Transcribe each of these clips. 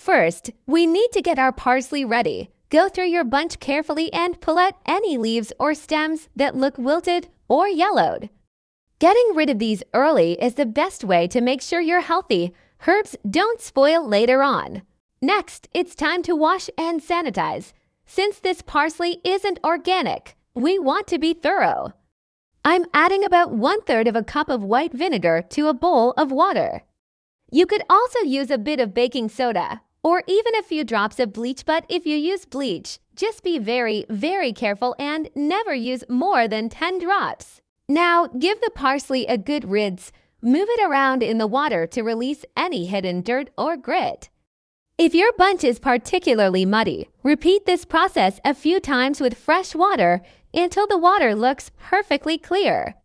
First, we need to get our parsley ready. Go through your bunch carefully and pull out any leaves or stems that look wilted or yellowed. Getting rid of these early is the best way to make sure you're healthy. Herbs don't spoil later on. Next, it's time to wash and sanitize. Since this parsley isn't organic, we want to be thorough. I'm adding about 1/3 of a cup of white vinegar to a bowl of water. You could also use a bit of baking soda or even a few drops of bleach, but if you use bleach, just be very, very careful and never use more than 10 drops. Now, give the parsley a good rinse. Move it around in the water to release any hidden dirt or grit. If your bunch is particularly muddy, repeat this process a few times with fresh water until the water looks perfectly clear.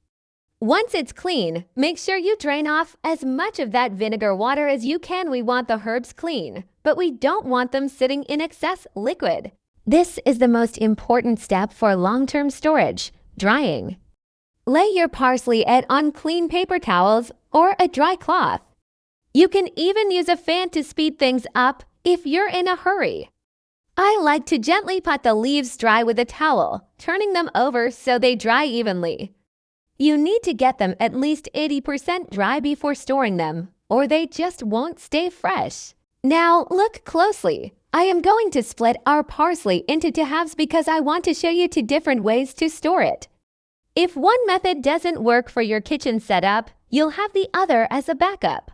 Once it's clean, make sure you drain off as much of that vinegar water as you can. We want the herbs clean, but we don't want them sitting in excess liquid. This is the most important step for long-term storage, drying. Lay your parsley on clean paper towels or a dry cloth. You can even use a fan to speed things up if you're in a hurry. I like to gently pat the leaves dry with a towel, turning them over so they dry evenly. You need to get them at least 80% dry before storing them, or they just won't stay fresh. Now look closely. I am going to split our parsley into 2 halves because I want to show you 2 different ways to store it. If one method doesn't work for your kitchen setup, you'll have the other as a backup.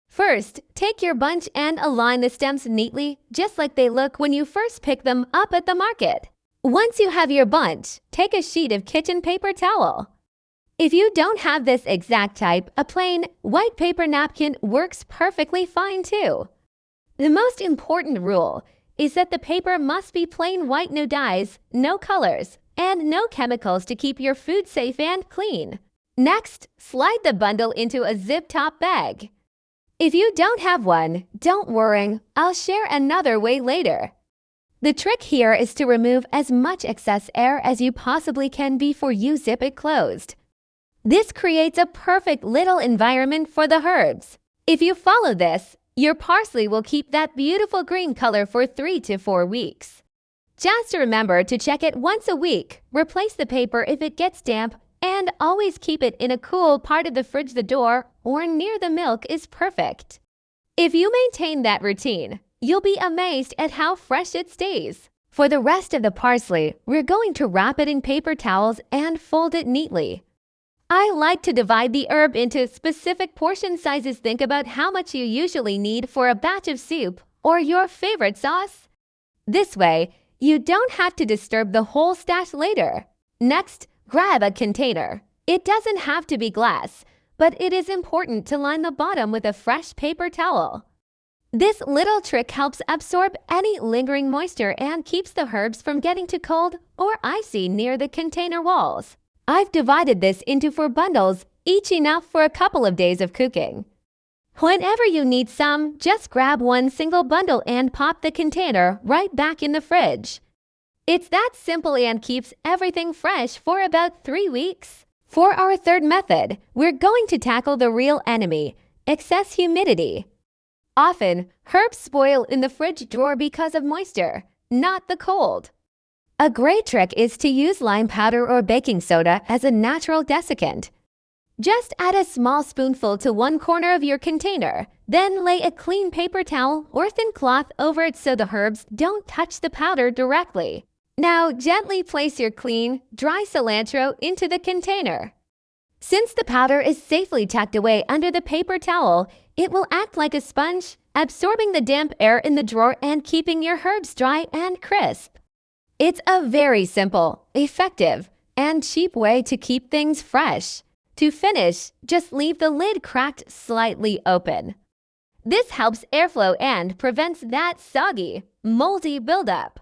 First, take your bunch and align the stems neatly, just like they look when you first pick them up at the market. Once you have your bunch, take a sheet of kitchen paper towel. If you don't have this exact type, a plain white paper napkin works perfectly fine too. The most important rule is that the paper must be plain white, no dyes, no colors, and no chemicals to keep your food safe and clean. Next, slide the bundle into a zip-top bag. If you don't have one, don't worry, I'll share another way later. The trick here is to remove as much excess air as you possibly can before you zip it closed. This creates a perfect little environment for the herbs. If you follow this, your parsley will keep that beautiful green color for 3 to 4 weeks. Just remember to check it once a week, replace the paper if it gets damp, and always keep it in a cool part of the fridge. The door or near the milk is perfect. If you maintain that routine, you'll be amazed at how fresh it stays. For the rest of the parsley, we're going to wrap it in paper towels and fold it neatly. I like to divide the herb into specific portion sizes. Think about how much you usually need for a batch of soup or your favorite sauce. This way, you don't have to disturb the whole stash later. Next, grab a container. It doesn't have to be glass, but it is important to line the bottom with a fresh paper towel. This little trick helps absorb any lingering moisture and keeps the herbs from getting too cold or icy near the container walls. I've divided this into 4 bundles, each enough for a couple of days of cooking. Whenever you need some, just grab one single bundle and pop the container right back in the fridge. It's that simple and keeps everything fresh for about 3 weeks. For our third method, we're going to tackle the real enemy, excess humidity. Often, herbs spoil in the fridge drawer because of moisture, not the cold. A great trick is to use lime powder or baking soda as a natural desiccant. Just add a small spoonful to one corner of your container, then lay a clean paper towel or thin cloth over it so the herbs don't touch the powder directly. Now, gently place your clean, dry cilantro into the container. Since the powder is safely tucked away under the paper towel, it will act like a sponge, absorbing the damp air in the drawer and keeping your herbs dry and crisp. It's a very simple, effective, and cheap way to keep things fresh. To finish, just leave the lid cracked slightly open. This helps airflow and prevents that soggy, moldy buildup.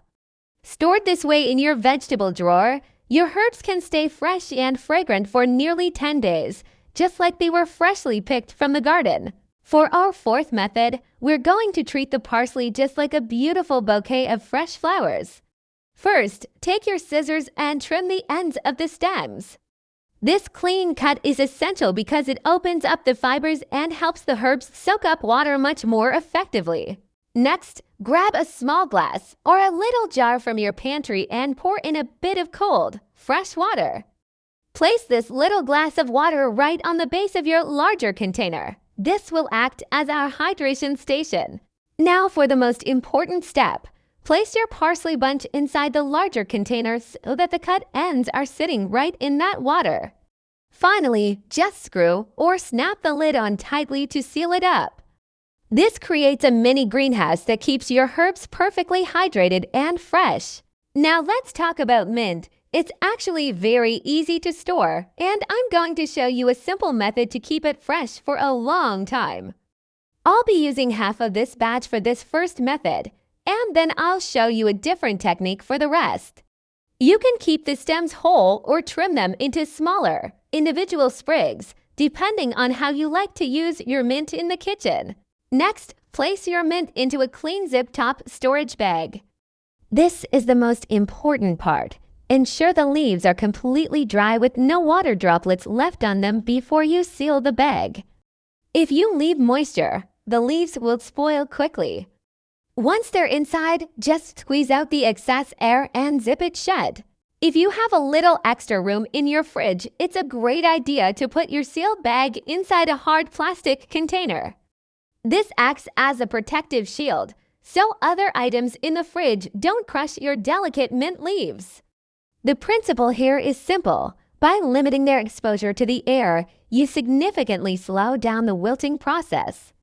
Stored this way in your vegetable drawer, your herbs can stay fresh and fragrant for nearly 10 days, just like they were freshly picked from the garden. For our fourth method, we're going to treat the parsley just like a beautiful bouquet of fresh flowers. First, take your scissors and trim the ends of the stems. This clean cut is essential because it opens up the fibers and helps the herbs soak up water much more effectively. Next, grab a small glass or a little jar from your pantry and pour in a bit of cold, fresh water. Place this little glass of water right on the base of your larger container. This will act as our hydration station. Now for the most important step. Place your parsley bunch inside the larger container so that the cut ends are sitting right in that water. Finally, just screw or snap the lid on tightly to seal it up. This creates a mini greenhouse that keeps your herbs perfectly hydrated and fresh. Now let's talk about mint. It's actually very easy to store, and I'm going to show you a simple method to keep it fresh for a long time. I'll be using half of this batch for this first method, and then I'll show you a different technique for the rest. You can keep the stems whole or trim them into smaller, individual sprigs, depending on how you like to use your mint in the kitchen. Next, place your mint into a clean zip-top storage bag. This is the most important part. Ensure the leaves are completely dry with no water droplets left on them before you seal the bag. If you leave moisture, the leaves will spoil quickly. Once they're inside, just squeeze out the excess air and zip it shut. If you have a little extra room in your fridge, it's a great idea to put your sealed bag inside a hard plastic container. This acts as a protective shield, so other items in the fridge don't crush your delicate mint leaves. The principle here is simple. By limiting their exposure to the air, you significantly slow down the wilting process.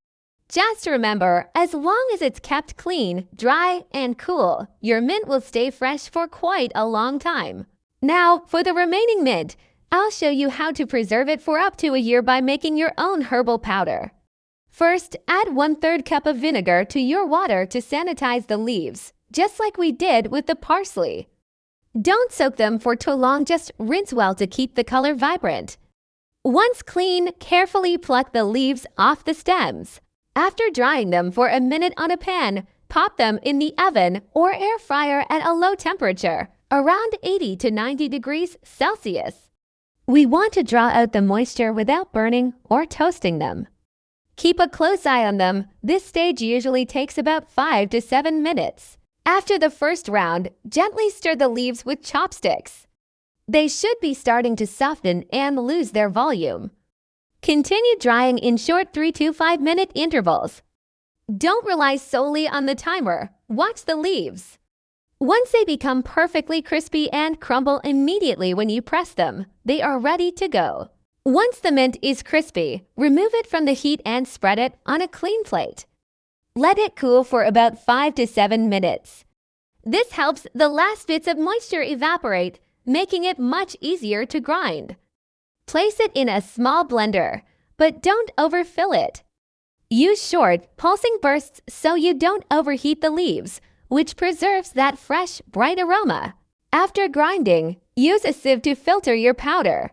Just remember, as long as it's kept clean, dry, and cool, your mint will stay fresh for quite a long time. Now, for the remaining mint, I'll show you how to preserve it for up to a year by making your own herbal powder. First, add 1/3 cup of vinegar to your water to sanitize the leaves, just like we did with the parsley. Don't soak them for too long, just rinse well to keep the color vibrant. Once clean, carefully pluck the leaves off the stems. After drying them for a minute on a pan, pop them in the oven or air fryer at a low temperature, around 80 to 90 degrees Celsius. We want to draw out the moisture without burning or toasting them. Keep a close eye on them. This stage usually takes about 5 to 7 minutes. After the first round, gently stir the leaves with chopsticks. They should be starting to soften and lose their volume. Continue drying in short 3 to 5 minute intervals. Don't rely solely on the timer. Watch the leaves. Once they become perfectly crispy and crumble immediately when you press them, they are ready to go. Once the mint is crispy, remove it from the heat and spread it on a clean plate. Let it cool for about 5 to 7 minutes. This helps the last bits of moisture evaporate, making it much easier to grind. Place it in a small blender, but don't overfill it. Use short, pulsing bursts so you don't overheat the leaves, which preserves that fresh, bright aroma. After grinding, use a sieve to filter your powder.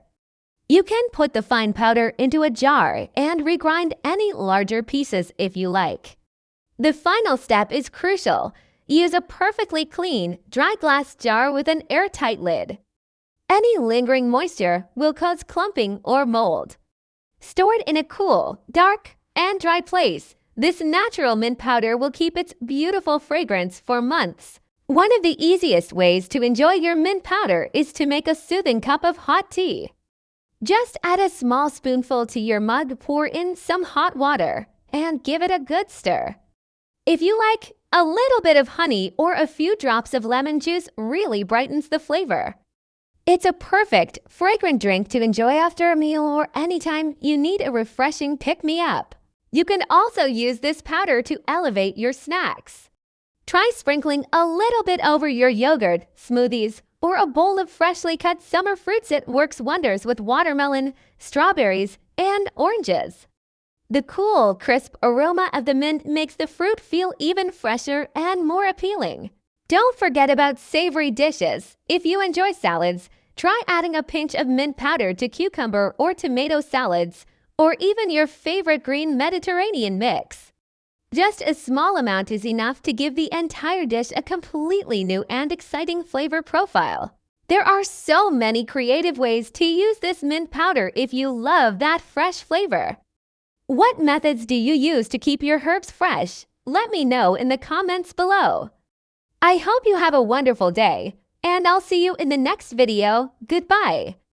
You can put the fine powder into a jar and regrind any larger pieces if you like. The final step is crucial. Use a perfectly clean, dry glass jar with an airtight lid. Any lingering moisture will cause clumping or mold. Stored in a cool, dark, and dry place, this natural mint powder will keep its beautiful fragrance for months. One of the easiest ways to enjoy your mint powder is to make a soothing cup of hot tea. Just add a small spoonful to your mug, pour in some hot water, and give it a good stir. If you like, a little bit of honey or a few drops of lemon juice really brightens the flavor. It's a perfect, fragrant drink to enjoy after a meal or anytime you need a refreshing pick-me-up. You can also use this powder to elevate your snacks. Try sprinkling a little bit over your yogurt, smoothies, or a bowl of freshly cut summer fruits. It works wonders with watermelon, strawberries, and oranges. The cool, crisp aroma of the mint makes the fruit feel even fresher and more appealing. Don't forget about savory dishes. If you enjoy salads, try adding a pinch of mint powder to cucumber or tomato salads, or even your favorite green Mediterranean mix. Just a small amount is enough to give the entire dish a completely new and exciting flavor profile. There are so many creative ways to use this mint powder if you love that fresh flavor. What methods do you use to keep your herbs fresh? Let me know in the comments below. I hope you have a wonderful day, and I'll see you in the next video. Goodbye.